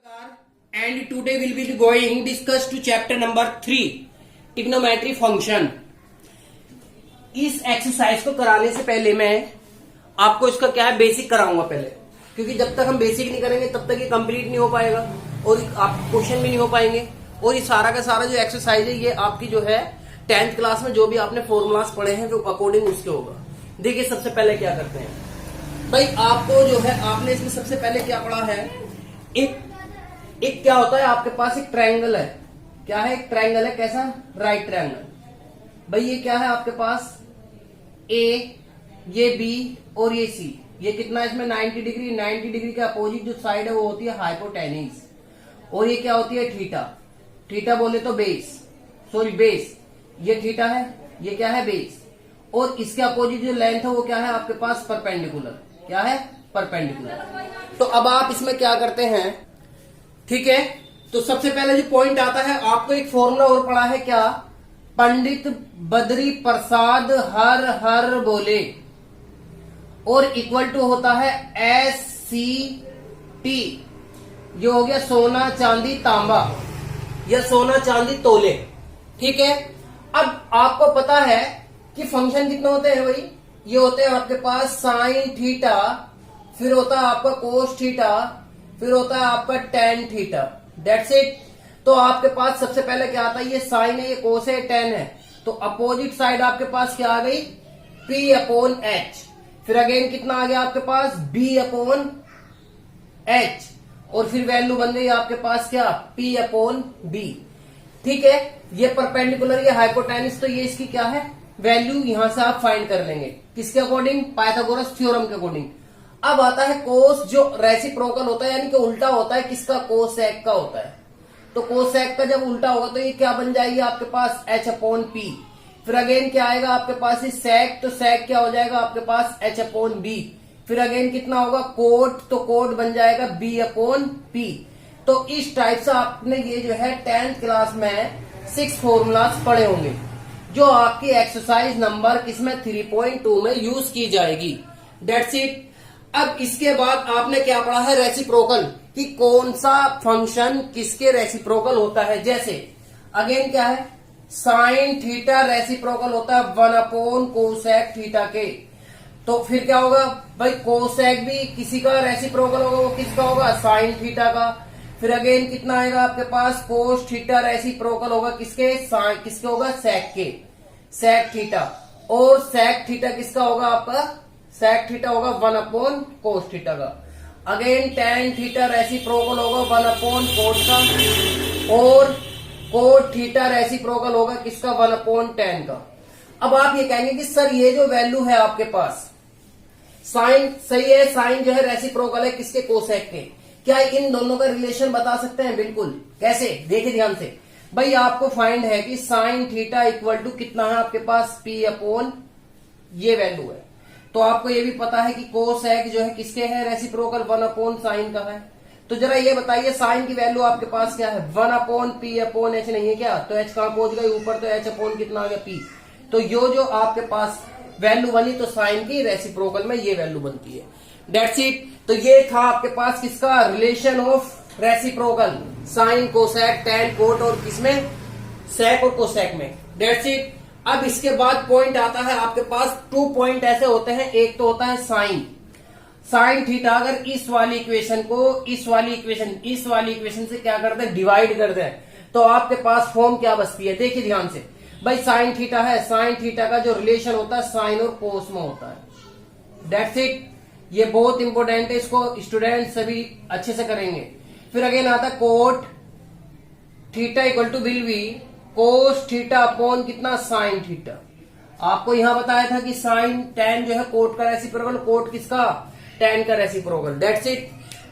And today we'll be going discuss to chapter number 3 trigonometry function। इस exercise को कराने से पहले मैं आपको इसका क्या है बेसिक कराऊंगा पहले, क्योंकि जब तक हम बेसिक नहीं करेंगे तब तक ये कंप्लीट नहीं हो पाएगा और आप क्वेश्चन भी नहीं हो पाएंगे। और ये सारा का सारा जो एक्सरसाइज है ये आपकी जो है 10th क्लास में जो भी आपने फॉर्मूलाज पढ़े हैं जो अकॉर्डिंग उसके होगा। देखिए सबसे पहले क्या करते हैं भाई, आपको जो है आपने इसमें सबसे पहले क्या पढ़ा है, एक क्या होता है आपके पास एक ट्रायंगल है। क्या है? एक ट्रायंगल है। कैसा? Right triangle. भाई ये क्या है आपके पास? ए, ये बी और ये सी। ये कितना इसमें 90 डिग्री। 90 डिग्री के अपोजिट जो साइड है वो होती है हाइपोटेनिस। और ये क्या होती है? थीटा। थीटा बोले तो बेस, सॉरी बेस। ये थीटा है, ये क्या है? बेस। और इसके अपोजिट जो लेंथ है वो क्या है आपके पास? परपेंडिकुलर। क्या है? परपेंडिकुलर। तो अब आप इसमें क्या करते हैं, ठीक है, तो सबसे पहले जो पॉइंट आता है आपको एक फॉर्मूला और पढ़ा है। क्या? पंडित बद्री प्रसाद हर हर बोले और इक्वल टू होता है SCT। ये हो गया सोना चांदी तांबा या सोना चांदी तोले। ठीक है, अब आपको पता है कि फंक्शन कितने होते हैं भाई? ये होते हैं आपके पास साइन थीटा, फिर होता है आपका कोस थीटा, फिर होता है आपका टेन थीटा। That's it. तो आपके पास सबसे पहले क्या आता है? ये साइन है, ये कोस है, टेन है। तो अपोजिट साइड आपके पास क्या आ गई? P upon H। फिर अगेन कितना आ गया आपके पास? B upon H। और फिर वैल्यू बन गई आपके पास क्या? P upon B। ठीक है, ये परपेंडिकुलर, ये हाइपोटेनिस, तो ये इसकी क्या है? वैल्यू यहां से आप फाइंड कर लेंगे। किसके अकॉर्डिंग? पाइथागोरस थ्योरम के अकॉर्डिंग। अब आता है कोस, जो रेसिप्रोकल होता है, यानी कि उल्टा होता है किसका? कोसेक का होता है। तो कोसेक का जब उल्टा होगा तो ये क्या बन जाएगी आपके पास? H upon P। फिर अगेन क्या आएगा आपके पास? सेक, तो सेक क्या हो जाएगा आपके पास? H upon B। फिर अगेन कितना होगा? कोट, तो कोट बन जाएगा B अपॉन P। तो इस टाइप से आपने ये जो है 10th क्लास में 6 फॉर्मूलाज पढ़े होंगे जो आपकी एक्सरसाइज नंबर किसमें 3.2 में यूज की जाएगी। That's it. अब इसके बाद आपने क्या पढ़ा है? रेसिप्रोकल, कि कौन सा फंक्शन किसके रेसिप्रोकल होता है। जैसे अगेन क्या है? साइन थीटा रेसिप्रोकल होता है 1 अपॉन कोसेक थीटा के। तो फिर क्या होगा भाई? कोसेक भी किसी का रेसिप्रोकल होगा, वो किसका होगा? साइन थीटा का। फिर अगेन कितना आएगा आपके पास? कोस थीटा रेसिप्रोकल होगा किसके? किसके होगा? सेक के, सेक थीटा। और सेक थीटा किसका होगा आपका? सेक थीटा होगा 1 अपॉन कोस थीटा का। अगेन टेन थीटा रेसिप्रोकल होगा 1 अपॉन कोट का। और कोट थीटा रेसिप्रोकल होगा किसका? 1 अपॉन टेन का। अब आप ये कहेंगे कि सर ये जो वैल्यू है आपके पास साइन, सही है, साइन जो है रेसिप्रोकल है किसके? कोसेक के। क्या इन दोनों का रिलेशन बता सकते हैं? बिल्कुल। कैसे? देखिए ध्यान से भाई, आपको फाइंड है कि साइन थीटा इक्वल टू कितना है आपके पास? P अपॉन ये वैल्यू है। तो आपको ये भी पता है कि कोसेक जो है किसके है? रेसिप्रोकल 1 अपॉन साइन का है। तो जरा ये बताइए साइन की वैल्यू आपके पास क्या है? 1 अपॉन P अपॉन H नहीं है क्या? तो H कहां पहुंच गई? ऊपर। तो H अपॉन कितना आ गया? P। तो जो आपके पास वैल्यू बनी तो साइन की रेसिप्रोकल में ये वैल्यू बनती है। That's it. तो ये था आपके पास किसका? Relation of reciprocal, sine, cosec, tan, cot और किसमें? सेक और कोसेक में। That's it. अब इसके बाद पॉइंट आता है आपके पास 2 पॉइंट ऐसे होते हैं। एक तो होता है साइन, साइन थीटा। अगर इस वाली इक्वेशन को इस वाली इक्वेशन से क्या करते हैं? डिवाइड करते हैं, तो आपके पास फॉर्म क्या बचती है? देखिए ध्यान से भाई, साइन थीटा है, साइन थीटा का जो रिलेशन होता है साइन और कोस में होता है। That's it. ये बहुत इंपॉर्टेंट है, इसको स्टूडेंट सभी अच्छे से करेंगे। फिर अगेन आता है cot theta equal to will be cos theta upon कितना? Sine theta. आपको यहां बताया था कि साइन टेन जो है कोट का रेसिप्रोकल, कोट किसका? टेन का रेसिप्रोकल। That's it.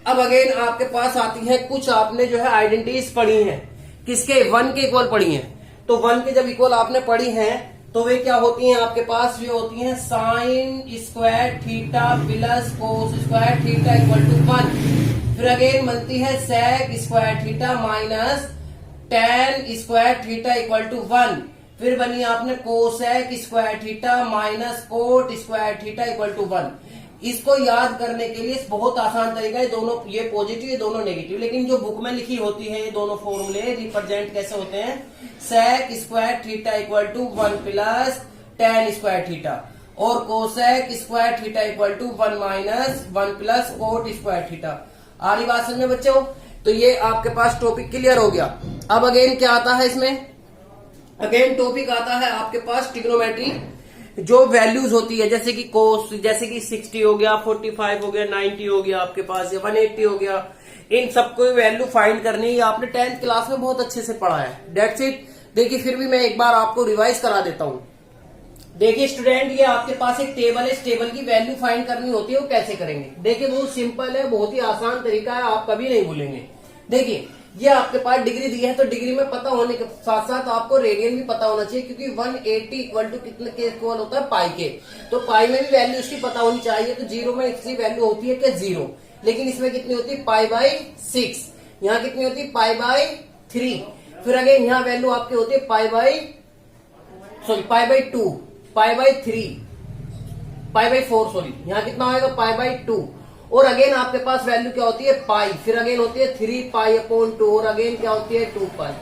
अब अगेन आपके पास आती है कुछ आपने जो है आइडेंटिटीज पढ़ी हैं किसके? 1 के इक्वल पढ़ी हैं। तो 1 के जब इक्वल आपने पढ़ी हैं तो वे क्या होती हैं आपके पास? वे होती हैं sine square theta plus cos square theta equal to 1। फिर अगेन बनती है sec square theta minus tan square theta equal to 1। फिर बनी आपने cosec square theta minus cot square theta equal to 1। इसको याद करने के लिए बहुत आसान तरीका है, दोनों ये पॉजिटिव ये दोनों नेगेटिव, लेकिन जो बुक में लिखी होती है ये दोनों फॉर्मूले रिप्रेजेंट कैसे होते हैं, sec square theta equal to 1 plus tan square theta और cosec square theta equal to 1 minus 1 plus cot square theta. आ रही बात समझ में बच्चों? तो ये आपके पास टॉपिक क्लियर हो गया। अब अगेन क्या आता है इसमें, अगेन टॉपिक आता है आपके पास ट्रिग्नोमेट्री, जो वैल्यूज होती है जैसे कि कोस, जैसे कि 60 हो गया, 45 हो गया, 90 हो गया आपके पास, या 180 हो गया, इन सबको वैल्यू फाइंड करनी है। आपने 10th क्लास में बहुत अच्छे से पढ़ा है, डेट्स इट। देखिए फिर भी मैं एक बार आपको रिवाइज करा देता हूं। देखिए स्टूडेंट, ये आपके पास एक टेबल है, इस टेबल की वैल्यू फाइंड करनी होती है, वो कैसे करेंगे? देखिए बहुत सिंपल है, बहुत ही आसान तरीका है, आप कभी नहीं भूलेंगे। देखिए ये आपके पास डिग्री दी है, तो डिग्री में पता होने के साथ साथ आपको रेडियन भी पता होना चाहिए, क्योंकि 180 इक्वल टू कितने के इक्वल होता है, पाई के। तो पाई में भी वैल्यू इसकी पता होनी चाहिए। तो 0 में इसकी वैल्यू होती है क्या, 0, लेकिन इसमें कितनी होती है, पाई बाई 6। यहाँ कितनी होती है, पाई बाई 3। फिर अगेन यहाँ वैल्यू आपकी होती है pi by 2, pi by 3, pi by 4, sorry, यहाँ कितना होगा, पाई बाई 2। और अगेन आपके पास वैल्यू क्या होती है, पाई, फिर अगेन होती है 3 पाई अपॉन 2, और अगेन क्या होती है, 2 पाई।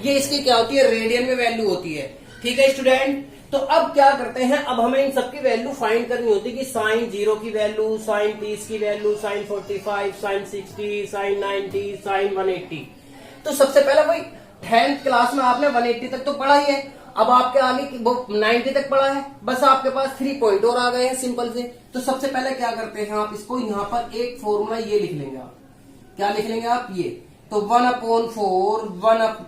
ये इसकी क्या होती है, रेडियन में वैल्यू होती है। ठीक है स्टूडेंट, तो अब क्या करते हैं, अब हमें इन सबकी वैल्यू फाइंड करनी होती है कि साइन 0 की वैल्यू, साइन 30 की वैल्यू, साइन 45, साइन 60, साइन 90, साइन 180। तो सबसे पहले वही 10th क्लास में आपने 180 तक तो पढ़ा ही है, अब आपके आगे 90 तक पढ़ा है, बस आपके पास 3 पॉइंट और आ गए हैं सिंपल से। तो सबसे पहले क्या करते हैं, आप इसको यहाँ पर एक फॉर्मूला ये लिख लेंगे। आप क्या लिख लेंगे, आप ये, तो 1/4,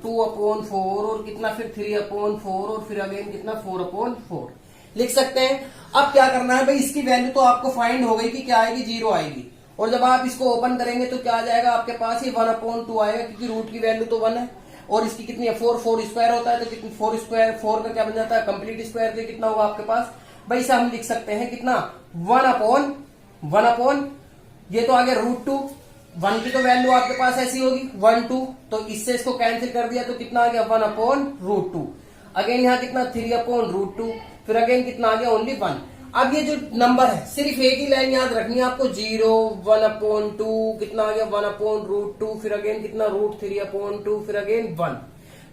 2/4 और कितना, फिर 3/4 और फिर अगेन कितना, 4/4 लिख सकते हैं। अब क्या करना है भाई, इसकी वैल्यू तो आपको फाइंड हो गई कि क्या आएगी, 0 आएगी। और जब आप इसको ओपन करेंगे तो क्या आ जाएगा आपके पास, ये 1/2 आएगा, क्योंकि रूट की वैल्यू तो 1 है। और इसकी कितनी है, 4 स्क्वायर होता है, तो कितनी 4 स्क्वायर, 4 का क्या बन जाता है, कंप्लीट स्क्वायर, तो कितना होगा आपके पास भाई, इसे हम लिख सकते हैं कितना, 1/1, ये तो आ गया √2। 1 की तो वैल्यू आपके पास ऐसी होगी 1, 2, तो इससे इसको कैंसिल कर दिया तो कितना आ गया, 1/√2। अगेन यहाँ कितना, 3/√2, फिर अगेन कितना आ गया, ओनली 1। अब ये जो नंबर है, सिर्फ एक ही लाइन याद रखनी है आपको, 0, 1/2, कितना आ गया, 1/√2, फिर अगेन कितना, √3/2, फिर अगेन 1।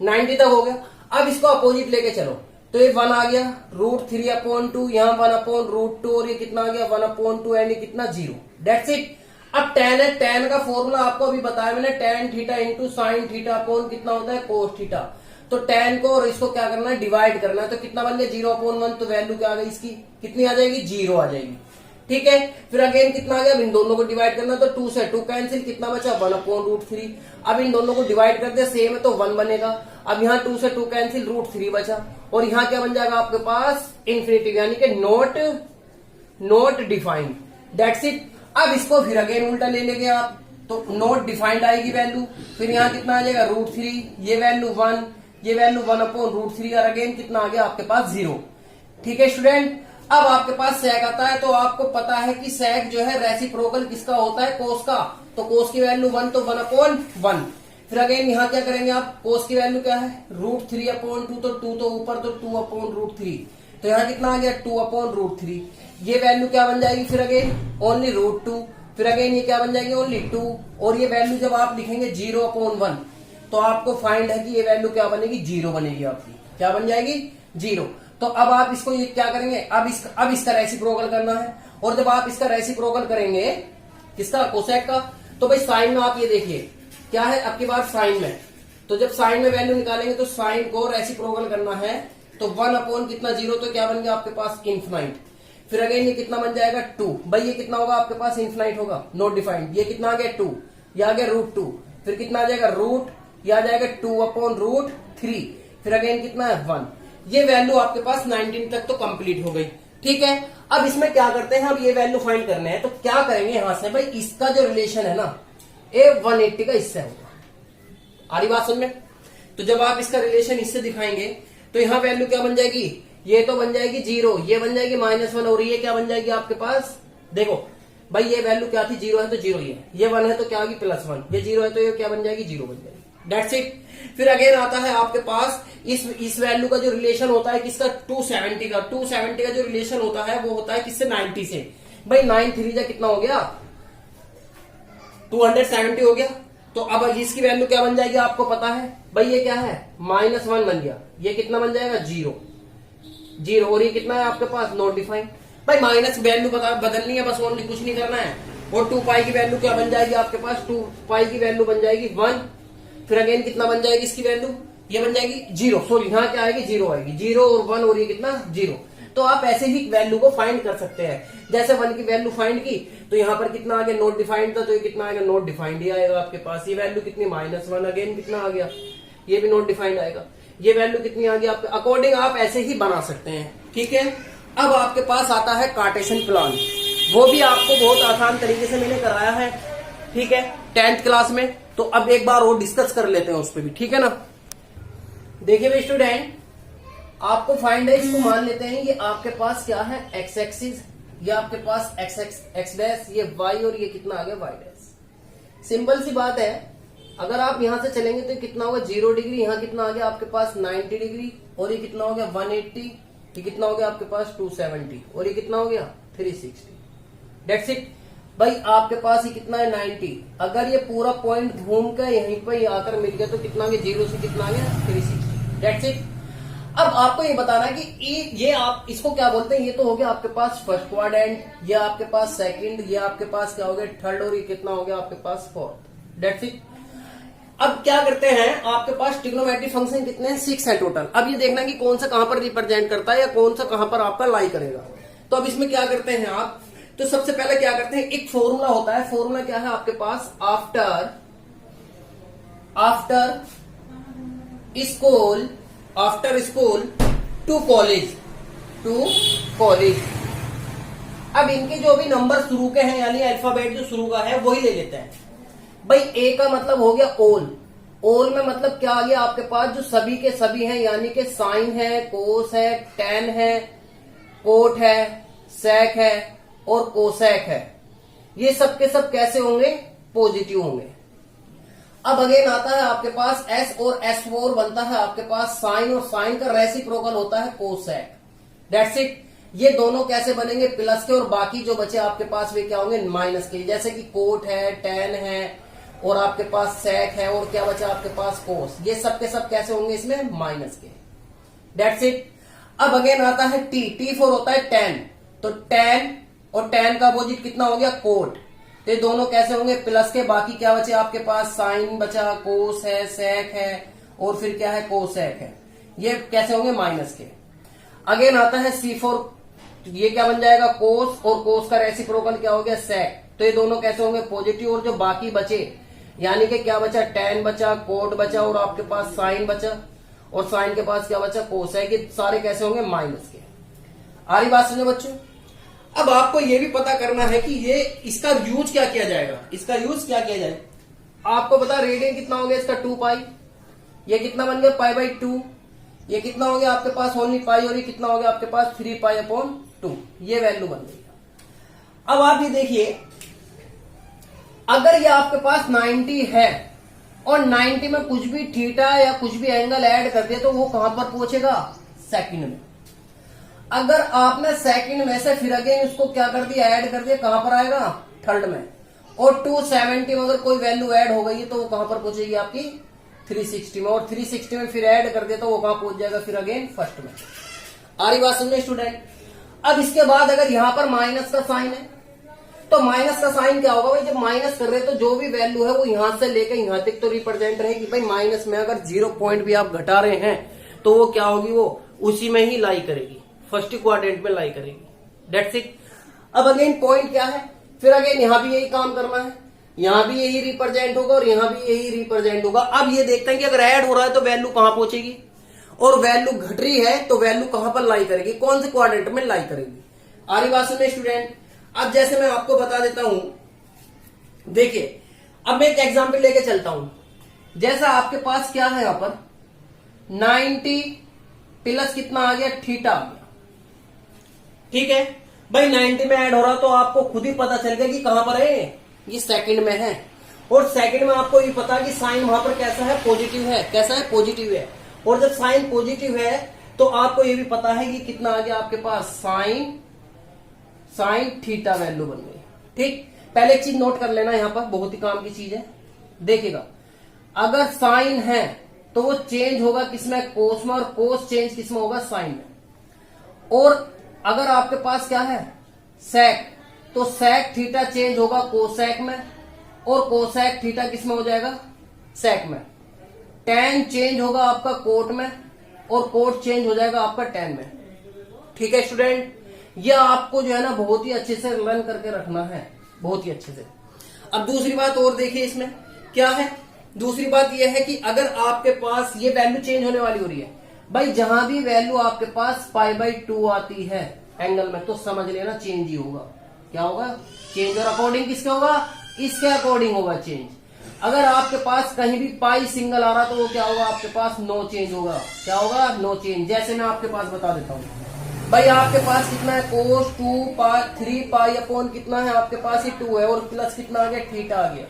90 तक हो गया। अब इसको अपोजिट लेके चलो, तो ये 1 आ गया, √3/2, यहाँ 1/√2, और ये कितना आ गया, 1/2, यानी कितना, 0। That's it. अब tan है, tan का फॉर्मूला आपको अभी बताया मैंने, tan theta into sine theta upon कितना होता है, कोस थीटा। तो tan को और इसको क्या करना है, डिवाइड करना है, तो कितना बन गया, 0/1, तो वैल्यू क्या आ गई इसकी, कितनी आ जाएगी, 0 आ जाएगी। ठीक है, फिर अगेन कितना आ गया, अब इन दोनों को डिवाइड करना, तो 2 से 2 कैंसिल, कितना बचा, 1/√3। अब इन दोनों को डिवाइड कर दिया, सेम है तो 1 बनेगा। अब यहाँ 2 से 2 कैंसिल, √3 बचा, और यहाँ क्या बन जाएगा आपके पास, इन्फिनिटी, यानी कि नॉट डिफाइंड। That's it. अब इसको फिर अगेन उल्टा ले लेंगे आप, तो नॉट डिफाइंड आएगी वैल्यू, फिर यहाँ कितना आ जाएगा, √3, ये वैल्यू 1, ये वैल्यू 1/√3, और अगेन कितना आ गया आपके पास, 0। ठीक है स्टूडेंट, अब आपके पास सेक आता है, तो आपको पता है कि सेक जो है रेसिप्रोकल किसका होता है, कोस का। तो कोस की वैल्यू 1, तो 1/1। फिर अगेन यहाँ क्या करेंगे आप, कोस की वैल्यू क्या है, √3/2, तो 2 तो ऊपर, तो 2/√3, तो यहाँ कितना आ गया, 2/√3। ये वैल्यू क्या बन जाएगी, फिर अगेन ओनली √2, फिर अगेन ये क्या बन जाएगी, ओनली 2, और ये वैल्यू जब आप लिखेंगे 0/1, तो आपको फाइंड है कि ये वैल्यू क्या बनेगी, 0 बनेगी आपकी, क्या बन जाएगी, 0। तो अब आप इसको ये क्या करेंगे, अब इसका रेसिप्रोकल करना है, और जब आप इसका रेसिप्रोकल करेंगे, किसका, कोसेक का, तो भाई साइन में आप ये देखिए क्या है, अब की बार साइन में, तो जब साइन में वैल्यू निकालेंगे तो साइन को रेसिप्रोकल करना है, तो 1/, कितना, 0, तो क्या बन गया आपके पास, इन्फिनाइट। फिर अगेन ये कितना बन जाएगा, 2, भाई ये कितना होगा आपके पास, इन्फिनाइट होगा, नॉट डिफाइंड। ये कितना आ गया, 2, ये आ गया √2, फिर कितना आ जाएगा, ये आ जाएगा 2/√3, फिर अगेन कितना है, 1। ये वैल्यू आपके पास 19 तक तो कंप्लीट हो गई। ठीक है, अब इसमें क्या करते हैं, अब ये वैल्यू फाइंड करने हैं, तो क्या करेंगे यहां से, भाई इसका जो रिलेशन है ना, ये 180 का इससे होगा। आ रही बात समझ में? तो जब आप इसका रिलेशन इससे दिखाएंगे, तो यहाँ वैल्यू क्या बन जाएगी, ये तो बन जाएगी 0, ये बन जाएगी -1, और ये क्या बन जाएगी आपके पास, देखो भाई ये वैल्यू क्या थी, 0 है तो 0 ही है, ये 1 है तो क्या होगी, +1, ये 0 है तो ये क्या बन जाएगी, 0 बन जाएगी। That's it। फिर अगेन आता है आपके पास इस वैल्यू का जो रिलेशन होता है किसका, 270 का। 270 का जो रिलेशन होता है वो होता है किससे, 90 से। भाई 9 3 जा कितना हो गया, 270 हो गया। तो अब इसकी वैल्यू क्या बन जाएगी आपको पता है भाई, ये क्या है -1 बन गया, ये कितना बन जाएगा 0 0, और ये कितना है आपके पास नॉट डिफाइंड। भाई माइनस वैल्यू बदलनी है बस, ओनली कुछ नहीं करना है। और 2 पाई की वैल्यू क्या बन जाएगी आपके पास, 2 पाई की वैल्यू बन जाएगी 1, फिर अगेन कितना बन जाएगी इसकी वैल्यू, ये बन जाएगी 0, सॉरी यहाँ क्या आएगी 0 आएगी, 0 और 1 और ये कितना 0। तो आप ऐसे ही वैल्यू को फाइंड कर सकते हैं। जैसे 1 की वैल्यू फाइंड की तो यहाँ पर कितना आ गया नॉट डिफाइंड था, तो ये कितना आएगा नॉट डिफाइंड ही आएगा आपके पास। ये वैल्यू कितनी -1, अगेन कितना आ गया, ये भी नॉट डिफाइंड आएगा। ये वैल्यू कितनी आ गई आपके अकॉर्डिंग आप ऐसे ही बना सकते हैं, ठीक है। अब आपके पास आता है कार्टेशियन प्लान, वो भी आपको बहुत आसान तरीके से मैंने कराया है, ठीक है, 10th क्लास में। तो अब एक बार और डिस्कस कर लेते हैं उस पर भी, ठीक है ना। देखिए भाई स्टूडेंट, आपको फाइंड है, इसको मान लेते हैं ये आपके पास क्या है एक्स एक्सिस, ये आपके पास एक्स डैश, ये वाई, और ये कितना आ गया वाई डैश। सिंपल सी बात है, अगर आप यहां से चलेंगे तो कितना होगा 0 डिग्री, यहाँ कितना आ गया आपके पास 90 डिग्री, और ये कितना हो गया 180, ये कितना हो गया आपके पास 270, और ये कितना हो गया 360। डेट्स इट भाई, आपके पास ये कितना है 90। अगर ये पूरा पॉइंट घूम कर यहीं पर आकर मिल गया तो कितना आ गया 0 से कितना आ गया 360। That's it. अब आपको ये बताना है कि ये आप इसको क्या बोलते हैं, ये तो हो गया आपके पास फर्स्ट क्वाड्रेंट, ये आपके पास सेकंड, ये आपके पास क्या हो गया थर्ड, और ये कितना हो गया आपके पास फोर्थ। That's it. अब क्या करते हैं, आपके पास ट्रिग्नोमेट्रिक फंक्शन कितने हैं 6 है टोटल। अब ये देखना कि कौन सा कहां पर रिप्रेजेंट करता है या कौन सा कहां पर आपका लाई करेगा। तो अब इसमें क्या करते हैं आप, तो सबसे पहले क्या करते हैं, एक फॉर्मूला होता है। फॉर्मूला क्या है आपके पास, आफ्टर स्कूल टू कॉलेज। अब इनके जो भी नंबर शुरू के हैं, यानी अल्फाबेट जो शुरू का है वही ले लेते हैं। भाई ए का मतलब हो गया ओल में मतलब क्या आ गया आपके पास, जो सभी के सभी हैं, यानी कि साइन है, कोस है, टेन है, कोट है, सेक है और कोसेक है। ये सब के सब कैसे होंगे, पॉजिटिव होंगे। अब अगेन आता है आपके पास एस और S4 बनता है आपके पास साइन, और साइन का रेसिप्रोकल होता है कोसेक। That's it. ये दोनों कैसे बनेंगे, प्लस के, और बाकी जो बचे आपके पास वे क्या होंगे माइनस के। जैसे कि कोट है, टेन है और आपके पास सेक है, और क्या बचा आपके पास कोस। ये सब के सब कैसे होंगे इसमें माइनस के। That's it. अब अगेन आता है T फॉर होता है 10, तो 10 और 10 का अपोजिट कितना हो गया कोट। तो ये दोनों कैसे होंगे प्लस के, बाकी क्या बचे आपके पास साइन बचा, कोस है, सेक है और फिर क्या है कोसेक है। ये कैसे होंगे माइनस के। अगेन आता है C4, ये क्या बन जाएगा कोस, और कोस का रेसिप्रोकल क्या हो गया सेक। तो ये दोनों कैसे होंगे पॉजिटिव, और जो बाकी बचे यानी कि क्या बचा टेन बचा, कोट बचा और आपके पास साइन बचा, और साइन के पास क्या बचा कोसेक। ये सारे कैसे होंगे माइनस के। आ रही बात समझे बच्चों। अब आपको ये भी पता करना है कि ये इसका यूज क्या किया जाएगा, इसका यूज क्या किया जाएगा। आपको पता रेडियन कितना हो गया इसका 2 पाई, ये कितना बन गया π/2, ये कितना हो गया आपके पास ओनली पाई, और ये कितना हो गया आपके पास 3π/2। ये वैल्यू बन गई। अब आप ये देखिए, अगर ये आपके पास 90 है और 90 में कुछ भी थीटा या कुछ भी एंगल ऐड कर दिया तो वो कहां पर पहुंचेगा सेकंड में। अगर आपने सेकंड में से फिर अगेन उसको क्या कर दिया ऐड कर दिया, कहां पर आएगा थर्ड में। और 270 में अगर कोई वैल्यू ऐड हो गई है तो वो कहां पर पहुंचेगी आपकी 360 में, और 360 में फिर ऐड कर दिया तो वो कहां पहुंच जाएगा फिर अगेन फर्स्ट में। आ रही बात समझे स्टूडेंट। अब इसके बाद अगर यहां पर माइनस का साइन है तो माइनस का साइन क्या होगा भाई, जब माइनस कर रहे हैं तो जो भी वैल्यू है वो यहां से लेकर यहां तक तो रिप्रेजेंट रहेगी। भाई माइनस में अगर 0 पॉइंट भी आप घटा रहे हैं तो वो क्या होगी, वो उसी में ही लाई करेगी, फर्स्ट क्वाड्रेंट में लाई करेगी। That's it. अब अगेन पॉइंट क्या है, फिर अगेन यहां भी यही काम करना है, यहां भी यही रिप्रेजेंट होगा और यहां भी यही रिप्रेजेंट होगा। अब ये देखते हैं कि अगर ऐड हो रहा है तो वैल्यू कहां पहुंचेगी, और वैल्यू घट रही है तो वैल्यू कहां पर लाई करेगी, कौन से क्वाड्रेंट में लाई करेगी। आ रही बात सुनिए स्टूडेंट। अब जैसे मैं आपको बता देता हूं, देखिए अब मैं एक एग्जांपल लेके चलता हूं। जैसा आपके पास क्या है यहां पर 90 प्लस कितना आ गया थीटा आ गया, ठीक है भाई 90 में ऐड हो रहा तो आपको खुद ही पता चल गया कि कहां पर है, ये सेकंड में है। और सेकंड में आपको ये पता कि साइन वहां पर कैसा है पॉजिटिव है, कैसा है पॉजिटिव है। और जब साइन पॉजिटिव है तो आपको ये भी पता है कि कितना आ गया आपके पास साइन साइन थीटा वैल्यू बन गई। ठीक, पहले एक चीज नोट कर लेना यहां पर, बहुत ही काम की चीज है। देखिएगा, अगर साइन है तो वो चेंज होगा किसमें, कोस में, और कोस चेंज किसमें होगा, साइन में। और अगर आपके पास क्या है, सेक, तो सेक थीटा चेंज होगा कोसेक में, और कोसेक थीटा किसमें हो जाएगा, सेक में। टेन चेंज होगा आपका कोट में, और कोट चेंज हो जाएगा आपका टेन में। ठीक है स्टूडेंट, यह आपको जो है ना बहुत ही अच्छे से लर्न करके रखना है, बहुत ही अच्छे से। अब दूसरी बात और देखिए, इसमें क्या है, दूसरी बात यह है कि अगर आपके पास ये वैल्यू चेंज होने वाली हो रही है भाई, जहां भी वैल्यू आपके पास π/2 आती है एंगल में, तो समझ लेना चेंज ही होगा। क्या होगा, चेंज। और अकॉर्डिंग किसके होगा, इसके अकॉर्डिंग होगा चेंज। अगर आपके पास कहीं भी पाई सिंगल आ रहा तो वो क्या होगा, आपके पास नो चेंज होगा। क्या होगा, नो चेंज। जैसे मैं आपके पास बता देता हूं भाई, आपके पास कितना है, कोस 3 पाई अपॉन कितना है आपके पास, ही 2 है, और प्लस कितना आ गया, थीटा आ गया।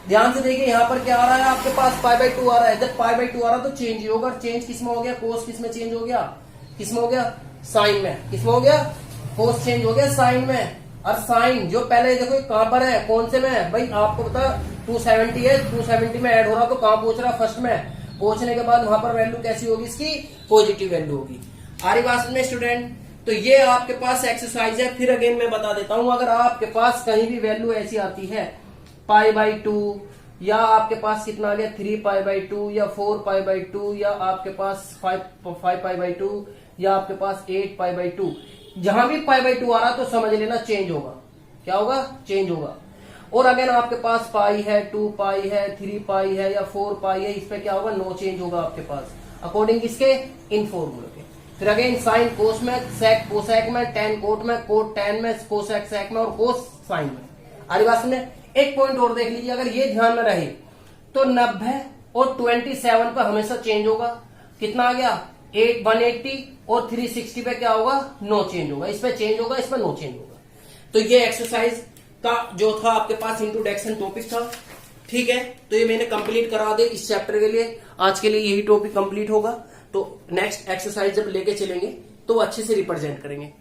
ध्यान से देखिए, यहाँ पर क्या आ रहा है आपके पास, π/2 आ रहा है। जब π/2 आ रहा है तो चेंज ही होगा। चेंज किसमें हो गया, कोस किसमें चेंज हो गया, किसमें हो गया, साइन में। किसमें हो गया, कोस चेंज हो गया साइन में। और साइन जो पहले देखो कहां पर है, कौन से में है भाई, आपको पता 270 है, 270 में ऐड हो रहा तो कहां पहुंच रहा, फर्स्ट में। पहुंचने के बाद वहां पर वैल्यू कैसी होगी, इसकी पॉजिटिव वैल्यू होगी। आ रही बात में स्टूडेंट, तो ये आपके पास एक्सरसाइज है। फिर अगेन मैं बता देता हूं, अगर आपके पास कहीं भी वैल्यू ऐसी आती है π/2, या आपके पास कितना आ गया 3π/2, या 4π/2, या आपके पास 5π/2, या आपके पास 8π/2, जहां भी π/2 आ रहा तो समझ लेना चेंज होगा। क्या होगा, चेंज होगा। और अगर आपके पास पाई है, 2 पाई है, 3 पाई है, या 4 पाई है, इस पे क्या होगा, नो चेंज होगा आपके पास, अकॉर्डिंग किसके, इन फॉर्मूले के। फिर अगेन साइन कोस में, सेक कोसेक में, टेन कोट में, कोट टेन में, कोसेक सेक में, और कोस साइन में। आरी बात में एक पॉइंट और देख लीजिए, अगर ये ध्यान में रहे तो 90 और 27 पर हमेशा चेंज होगा। कितना आ गया, 180, और 360 पे क्या होगा, नो चेंज होगा। इस पे चेंज होगा, इस पे नो चेंज होगा। तो ये एक्सरसाइज का जो था आपके पास इंट्रोडक्शन टॉपिक था। ठीक है, तो ये मैंने कंप्लीट करा दे इस चैप्टर के लिए। आज के लिए यही टॉपिक कंप्लीट होगा। तो नेक्स्ट एक्सरसाइज जब लेके चलेंगे तो अच्छे से रिप्रेजेंट करेंगे।